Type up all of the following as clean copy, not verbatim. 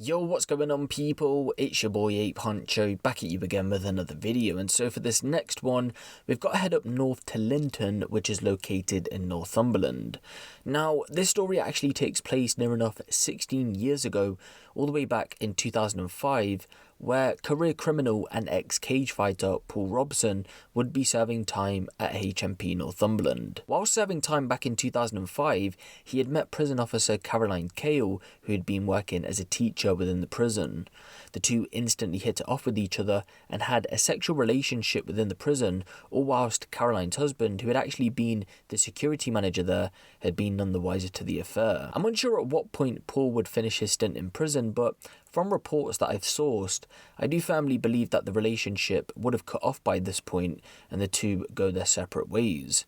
Yo, what's going on people? It's your boy Ape Huncho back at you again with another video. And so for this next one, we've got to head up north to Linton, which is located in Northumberland. Now, this story actually takes place near enough 16 years ago, all the way back in 2005, where career criminal and ex-cage fighter Paul Robson would be serving time at HMP Northumberland. While serving time back in 2005, he had met prison officer Caroline Kayll, who had been working as a teacher within the prison. The two instantly hit it off with each other and had a sexual relationship within the prison, all whilst Caroline's husband, who had actually been the security manager there, had been none the wiser to the affair. I'm unsure at what point Paul would finish his stint in prison, but from reports that I've sourced, I do firmly believe that the relationship would have cut off by this point and the two go their separate ways.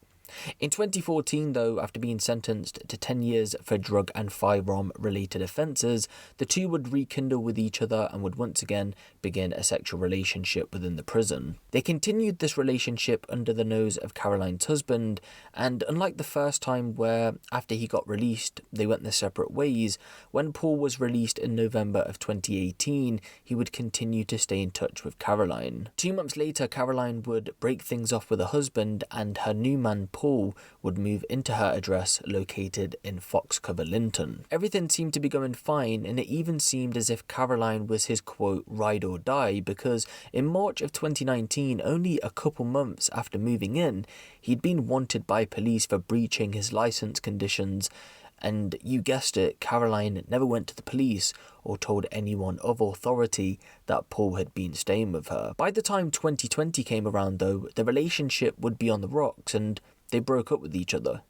In 2014 though, after being sentenced to 10 years for drug and firearm related offences, the two would rekindle with each other and would once again begin a sexual relationship within the prison. They continued this relationship under the nose of Caroline's husband, and unlike the first time where after he got released they went their separate ways, when Paul was released in November of 2018 he would continue to stay in touch with Caroline. 2 months later, Caroline would break things off with her husband and her new man Paul would move into her address located in Foxcover, Linton. Everything seemed to be going fine, and it even seemed as if Caroline was his quote ride or die, because in March of 2019, only a couple months after moving in, he'd been wanted by police for breaching his license conditions. And you guessed it, Caroline never went to the police or told anyone of authority that Paul had been staying with her. By the time 2020 came around though, the relationship would be on the rocks and they broke up with each other.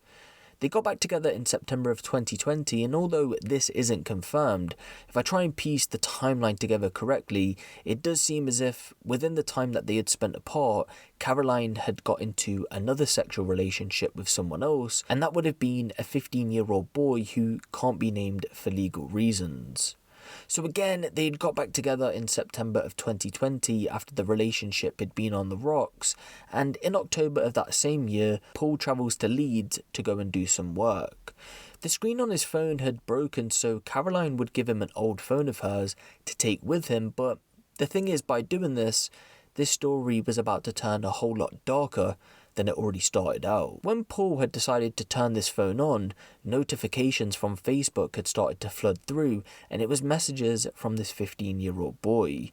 They got back together in September of 2020, and although this isn't confirmed, if I try and piece the timeline together correctly, it does seem as if within the time that they had spent apart, Caroline had got into another sexual relationship with someone else, and that would have been a 15-year-old boy who can't be named for legal reasons. So again, they'd got back together in September of 2020 after the relationship had been on the rocks, and in October of that same year, Paul travels to Leeds to go and do some work. The screen on his phone had broken, so Caroline would give him an old phone of hers to take with him, but the thing is, by doing this story was about to turn a whole lot darker than it already started out. When Paul had decided to turn this phone on, notifications from Facebook had started to flood through, and it was messages from this 15-year-old boy.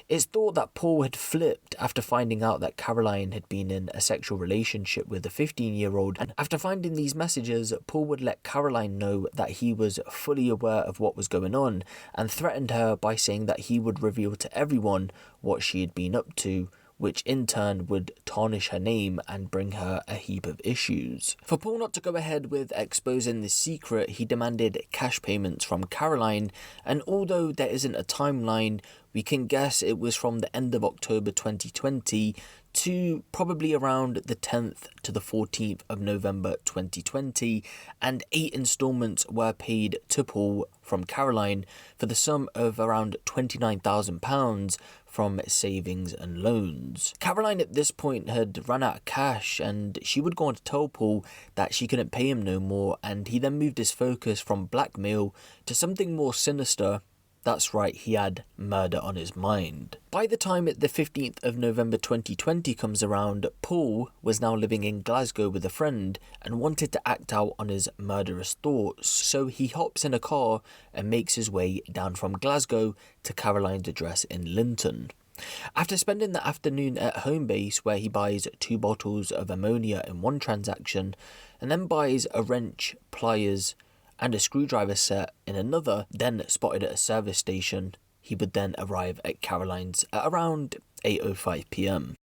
It's thought that Paul had flipped after finding out that Caroline had been in a sexual relationship with a 15-year-old, and after finding these messages, Paul would let Caroline know that he was fully aware of what was going on and threatened her by saying that he would reveal to everyone what she had been up to, which in turn would tarnish her name and bring her a heap of issues. For Paul not to go ahead with exposing this secret, he demanded cash payments from Caroline, and although there isn't a timeline, we can guess it was from the end of October 2020 to probably around the 10th to the 14th of November 2020, and 8 installments were paid to Paul from Caroline for the sum of around £29,000 from savings and loans. Caroline at this point had run out of cash, and she would go on to tell Paul that she couldn't pay him no more, and he then moved his focus from blackmail to something more sinister. That's right, he had murder on his mind. By the time the 15th of November 2020 comes around, Paul was now living in Glasgow with a friend and wanted to act out on his murderous thoughts, so he hops in a car and makes his way down from Glasgow to Caroline's address in Linton. After spending the afternoon at home base, where he buys 2 bottles of ammonia in one transaction and then buys a wrench, pliers and a screwdriver set in another, then spotted at a service station, he would then arrive at Caroline's at around 8:05 PM.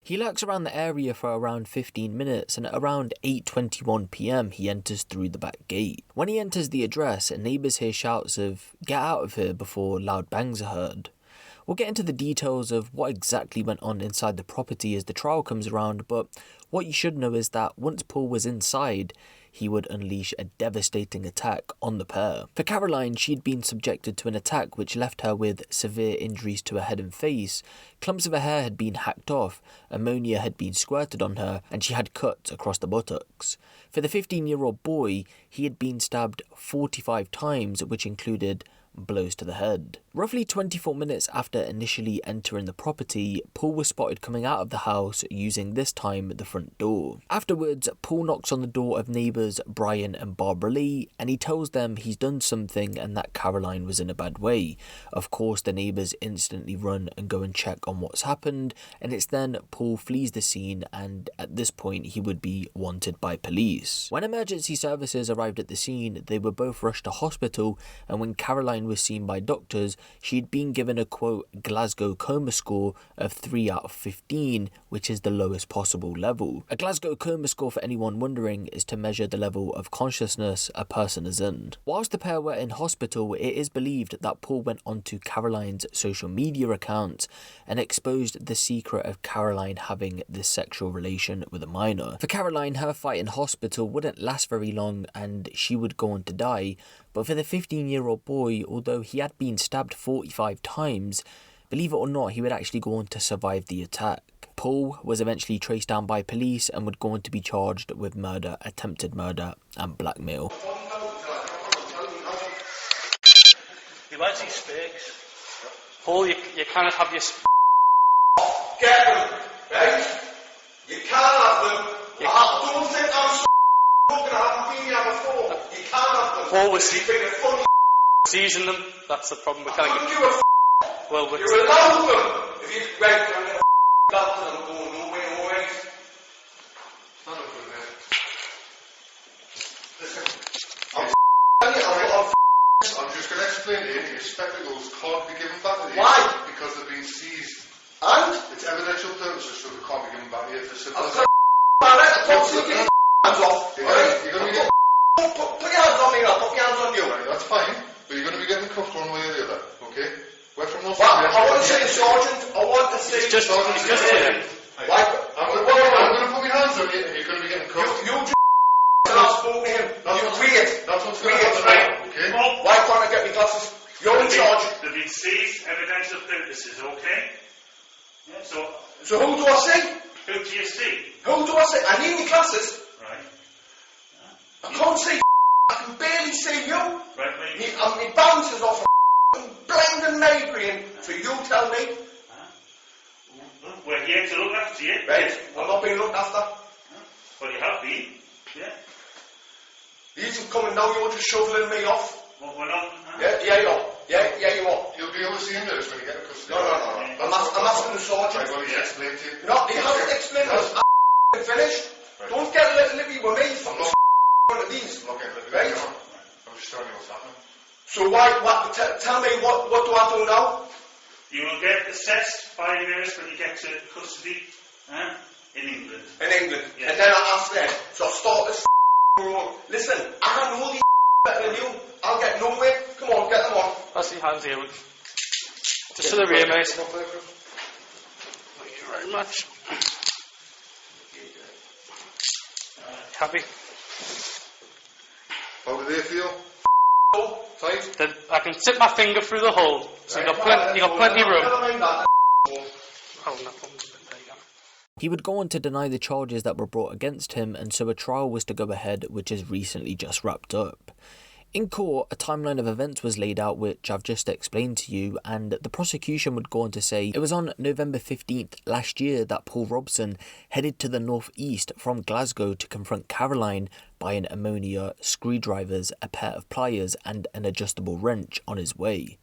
He lurks around the area for around 15 minutes, and at around 8:21 PM he enters through the back gate. When he enters the address, neighbours hear shouts of "get out of here" before loud bangs are heard. We'll get into the details of what exactly went on inside the property as the trial comes around, but what you should know is that once Paul was inside, he would unleash a devastating attack on the pair. For Caroline, she'd been subjected to an attack which left her with severe injuries to her head and face. Clumps of her hair had been hacked off, ammonia had been squirted on her, and she had cuts across the buttocks. For the 15-year-old boy, he had been stabbed 45 times, which included blows to the head. Roughly 24 minutes after initially entering the property, Paul was spotted coming out of the house using this time the front door. Afterwards, Paul knocks on the door of neighbours Brian and Barbara Lee, and he tells them he's done something and that Caroline was in a bad way. Of course, the neighbours instantly run and go and check on what's happened, and it's then Paul flees the scene, and at this point he would be wanted by police. When emergency services arrived at the scene, they were both rushed to hospital, and when Caroline was seen by doctors, she'd been given a quote Glasgow coma score of 3 out of 15, which is the lowest possible level. A Glasgow coma score, for anyone wondering, is to measure the level of consciousness a person is in. Whilst the pair were in hospital, it is believed that Paul went onto Caroline's social media account and exposed the secret of Caroline having this sexual relation with a minor. For Caroline, her fight in hospital wouldn't last very long and she would go on to die. But for the 15-year-old boy, although he had been stabbed 45 times, believe it or not, he would actually go on to survive the attack. Paul was eventually traced down by police and would go on to be charged with murder, attempted murder, and blackmail. He likes he speaks. Paul, you cannot have your... Get them, right? You can't have them. I don't think I'm fucking haven't been here before. You can't have them. Paul was seizing them. That's the problem. We can't get... You a well, you allow them. If you right, I'm going to back to them going nowhere, alright? Stand up for a minute. Listen, I'm just going to explain to you, your spectacles can't be given back to you. Why? Because they've been seized. And? It's evidential purposes, so they can't be given back to you for civil. Hands off. You're going to be getting... Put your hands on me now, put your hands on you. Right, that's fine, but you're going to be getting cuffed one way or the other, okay? We're from Northumberland. I want to say, Sergeant, I want to say... It's just here. Why? I'm going to put my hands on you and you're going to be getting cuffed. You just and I spoke to him. You weird. That's what's going to happen now, okay? Why can't I get my glasses? You're in charge. They've been seized, evidential purposes, okay? Yeah, so who do I see? Who do you see? Who do I see? I need my glasses. Right. I can't see. I can barely see you. Right, mate. My balance is off blinding migraine, so you tell me. We're here to look after you. Right. I'm not being looked after. Well, you have been. Yeah. You're coming now, you're just shoveling me off. Well, we're not. Yeah, you are. Yeah, you are. You'll be able to see him there when you get to custody. No. I'm asking the sergeant. I've already explained to you. No, he hasn't explained this. I'm finished. Right. Don't get a little lippy with me from one of these. I'm not getting lippy. Right? I'm just telling you what's happening. So tell me what do I do now? You will get assessed by the nurse when you get to custody in England. In England. Yeah. And then I ask them. So I start this roll. Listen, I know these better than you. I'll get nowhere. Come on, get them on. That's your hands here. Just to the rear, mate. Thank you very much. Happy? How do they feel? Tight? Then I can tip my finger through the hole. So you got plenty of room. Never mind that. Oh, no. There you go. He would go on to deny the charges that were brought against him, and so a trial was to go ahead, which is recently just wrapped up. In court, a timeline of events was laid out which I've just explained to you, and the prosecution would go on to say it was on November 15th last year that Paul Robson headed to the northeast from Glasgow to confront Caroline, buying ammonia, screwdrivers, a pair of pliers and an adjustable wrench on his way.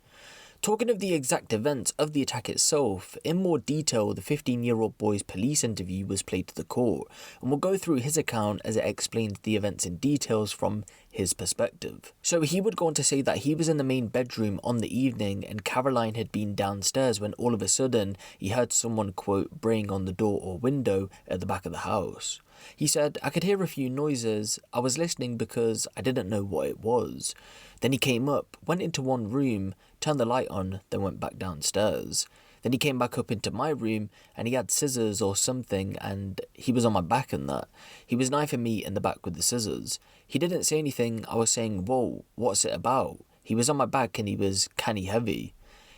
Talking of the exact events of the attack itself, in more detail, the 15-year-old boy's police interview was played to the court, and we'll go through his account as it explains the events in details from his perspective. So he would go on to say that he was in the main bedroom on the evening and Caroline had been downstairs when all of a sudden he heard someone, quote, banging on the door or window at the back of the house. He said, I could hear a few noises. I was listening because I didn't know what it was. Then he came up, went into one room, turned the light on, then went back downstairs. Then he came back up into my room and he had scissors or something and he was on my back and that. He was knifing me in the back with the scissors. He didn't say anything. I was saying, whoa, what's it about? He was on my back and he was canny heavy.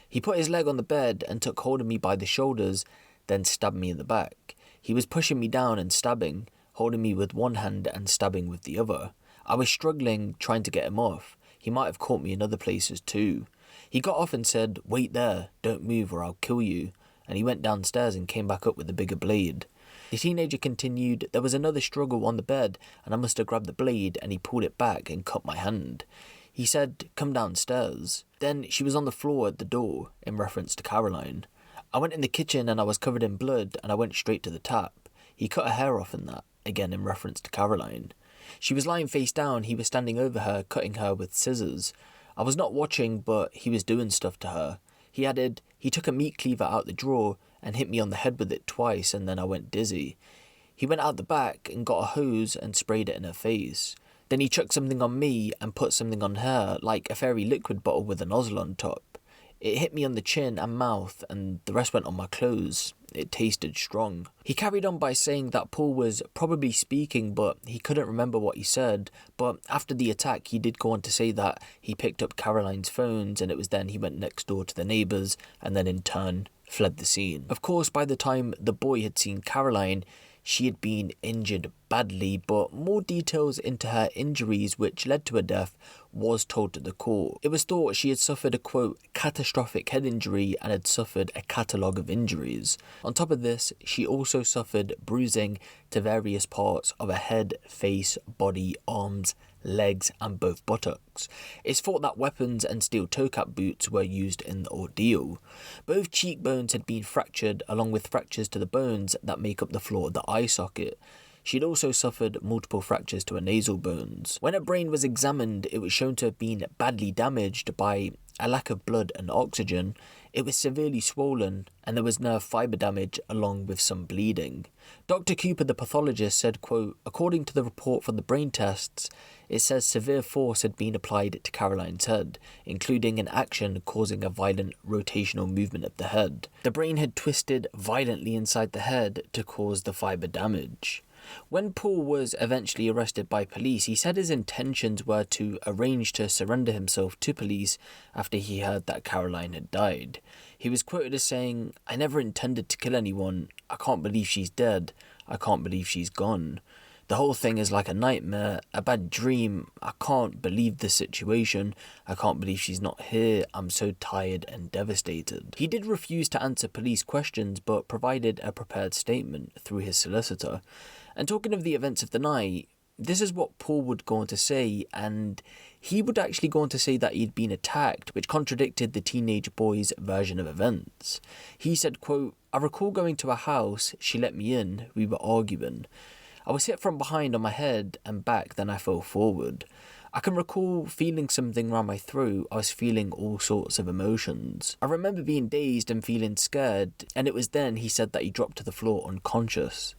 He put his leg on the bed and took hold of me by the shoulders, then stabbed me in the back. He was pushing me down and stabbing, holding me with one hand and stabbing with the other. I was struggling, trying to get him off. He might have caught me in other places too. He got off and said, wait there, don't move or I'll kill you. And he went downstairs and came back up with a bigger blade. The teenager continued, there was another struggle on the bed and I must have grabbed the blade and he pulled it back and cut my hand. He said, come downstairs. Then she was on the floor at the door, in reference to Caroline. I went in the kitchen and I was covered in blood and I went straight to the tap. He cut her hair off in that, again in reference to Caroline. She was lying face down, he was standing over her, cutting her with scissors. I was not watching, but he was doing stuff to her. He added, he took a meat cleaver out the drawer and hit me on the head with it twice and then I went dizzy. He went out the back and got a hose and sprayed it in her face. Then he chucked something on me and put something on her, like a fairy liquid bottle with a nozzle on top. It hit me on the chin and mouth and the rest went on my clothes. It tasted strong. He carried on by saying that Paul was probably speaking but he couldn't remember what he said, but after the attack he did go on to say that he picked up Caroline's phones and it was then he went next door to the neighbours and then in turn fled the scene. Of course, by the time the boy had seen Caroline, she had been injured badly, but more details into her injuries which led to her death was told to the court. It was thought she had suffered a, quote, catastrophic head injury and had suffered a catalogue of injuries. On top of this, she also suffered bruising to various parts of her head, face, body, arms, legs and both buttocks. It's thought that weapons and steel toe-cap boots were used in the ordeal. Both cheekbones had been fractured along with fractures to the bones that make up the floor of the eye socket. She had also suffered multiple fractures to her nasal bones. When her brain was examined, it was shown to have been badly damaged by a lack of blood and oxygen. It was severely swollen and there was nerve fibre damage along with some bleeding. Dr. Cooper, the pathologist, said, quote, according to the report from the brain tests, it says severe force had been applied to Caroline's head, including an action causing a violent rotational movement of the head. The brain had twisted violently inside the head to cause the fibre damage. When Paul was eventually arrested by police, he said his intentions were to arrange to surrender himself to police after he heard that Caroline had died. He was quoted as saying, I never intended to kill anyone. I can't believe she's dead. I can't believe she's gone. The whole thing is like a nightmare, a bad dream. I can't believe the situation. I can't believe she's not here. I'm so tired and devastated. He did refuse to answer police questions, but provided a prepared statement through his solicitor. And talking of the events of the night, this is what Paul would go on to say, and he would actually go on to say that he'd been attacked, which contradicted the teenage boy's version of events. He said, quote, I recall going to a house, she let me in, we were arguing. I was hit from behind on my head and back, then I fell forward. I can recall feeling something around my throat. I was feeling all sorts of emotions. I remember being dazed and feeling scared, and it was then he said that he dropped to the floor unconscious.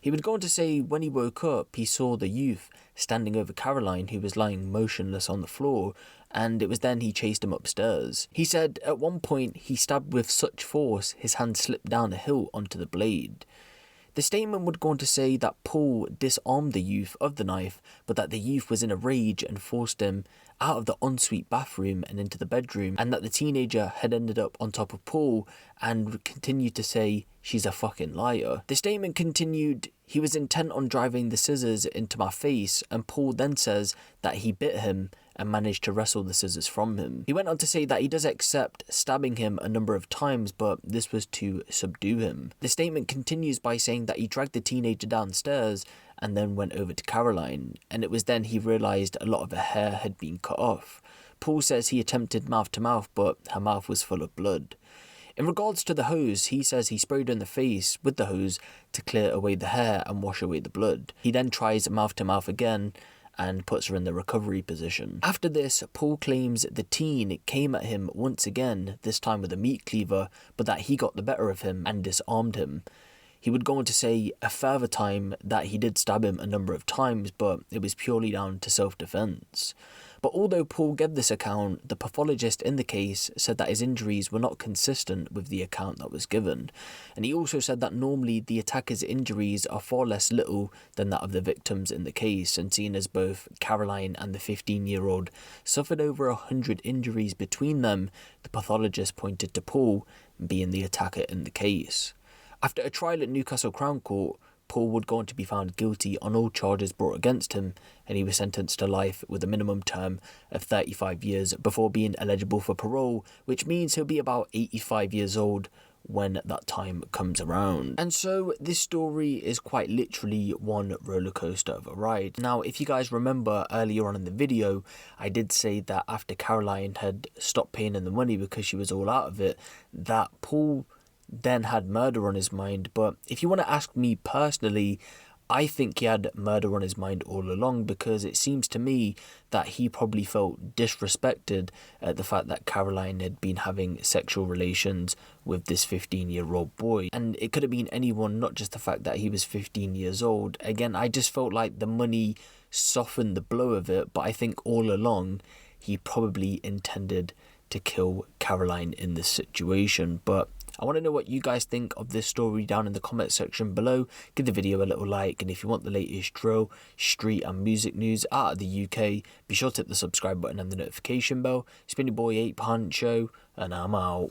He would go on to say when he woke up, he saw the youth standing over Caroline who was lying motionless on the floor, and it was then he chased him upstairs. He said at one point he stabbed with such force his hand slipped down the hilt onto the blade. The statement would go on to say that Paul disarmed the youth of the knife, but that the youth was in a rage and forced him out of the ensuite bathroom and into the bedroom, and that the teenager had ended up on top of Paul and continued to say, she's a fucking liar. The statement continued, he was intent on driving the scissors into my face, and Paul then says that he bit him and managed to wrestle the scissors from him. He went on to say that he does accept stabbing him a number of times, but this was to subdue him. The statement continues by saying that he dragged the teenager downstairs and then went over to Caroline, and it was then he realised a lot of her hair had been cut off. Paul says he attempted mouth to mouth, but her mouth was full of blood. In regards to the hose, he says he sprayed her in the face with the hose to clear away the hair and wash away the blood. He then tries mouth to mouth again and puts her in the recovery position. After this, Paul claims the teen came at him once again, this time with a meat cleaver, but that he got the better of him and disarmed him. He would go on to say a further time that he did stab him a number of times, but it was purely down to self-defense. But although Paul gave this account, the pathologist in the case said that his injuries were not consistent with the account that was given. And he also said that normally the attacker's injuries are far less little than that of the victims in the case, and seeing as both Caroline and the 15-year-old suffered over 100 injuries between them, the pathologist pointed to Paul being the attacker in the case. After a trial at Newcastle Crown Court, Paul would go on to be found guilty on all charges brought against him, and he was sentenced to life with a minimum term of 35 years before being eligible for parole, which means he'll be about 85 years old when that time comes around. And so this story is quite literally one roller coaster of a ride. Now, if you guys remember earlier on in the video, I did say that after Caroline had stopped paying him the money because she was all out of it, that Paul then had murder on his mind. But if you want to ask me personally, I think he had murder on his mind all along, because it seems to me that he probably felt disrespected at the fact that Caroline had been having sexual relations with this 15-year-old boy. And it could have been anyone, not just the fact that he was 15 years old. Again, I just felt like the money softened the blow of it, but I think all along he probably intended to kill Caroline in this situation. But I want to know what you guys think of this story down in the comment section below. Give the video a little like, and if you want the latest drill, street and music news out of the UK, be sure to hit the subscribe button and the notification bell. It's been your boy Huncho, and I'm out.